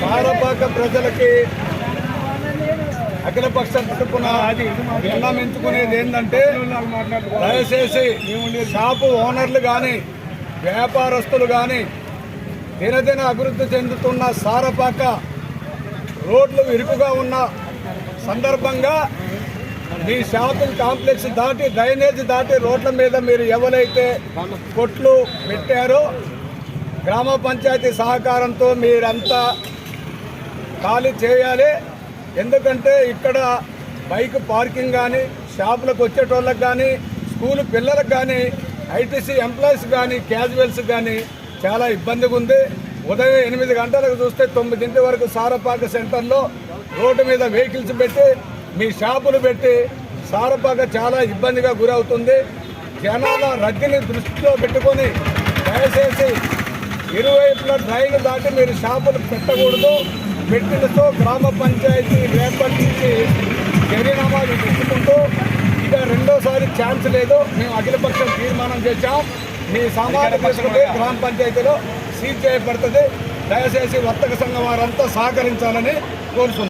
సారపాక ప్రజలకి అఖిలపక్ష తరపున విన్నవించుకునేది ఏంటంటే, దయచేసి షాపు ఓనర్లు కానీ వ్యాపారస్తులు కానీ దినదిన అభివృద్ధి చెందుతున్న సారపాక రోడ్లు ఇరుకుగా ఉన్న సందర్భంగా మీ షాపింగ్ కాంప్లెక్స్ దాటి డ్రైనేజ్ దాటి రోడ్ల మీద మీరు ఎవరైతే కొట్లు పెట్టారో గ్రామ పంచాయతీ సహకారంతో మీరంతా ఖాళీ చేయాలి. ఎందుకంటే ఇక్కడ బైక్ పార్కింగ్ కానీ, షాపులకు వచ్చేటోళ్ళకి కానీ, స్కూల్ పిల్లలకు కానీ, ఐటీసీ ఎంప్లాయీస్ కానీ, క్యాజువల్స్ కానీ చాలా ఇబ్బందిగా ఉంది. ఉదయం 8 గంటలకు చూస్తే 9 వరకు సారపాక సెంటర్లో రోడ్డు మీద వెహికల్స్ పెట్టి మీ షాపులు పెట్టి సారపాక చాలా ఇబ్బందిగా గురవుతుంది. జనాల రద్దీని దృష్టిలో పెట్టుకొని దయచేసి ఇరువైపుల డ్రైన్ దాటి మీరు షాపులు పెట్టకూడదు. పెట్టినతో గ్రామ పంచాయతీ రేపటి నుంచి జరినామాలు తీసుకుంటూ ఇక రెండోసారి ఛాన్స్ లేదు. మేము అఖిలపక్షం తీర్మానం చేశాం. మీ సామాజిక తీసుకుంటే గ్రామ పంచాయతీలో సీజ్ చేయబడుతుంది. దయచేసి వర్తక సంఘం వారంతా సహకరించాలని కోరుతున్నాం.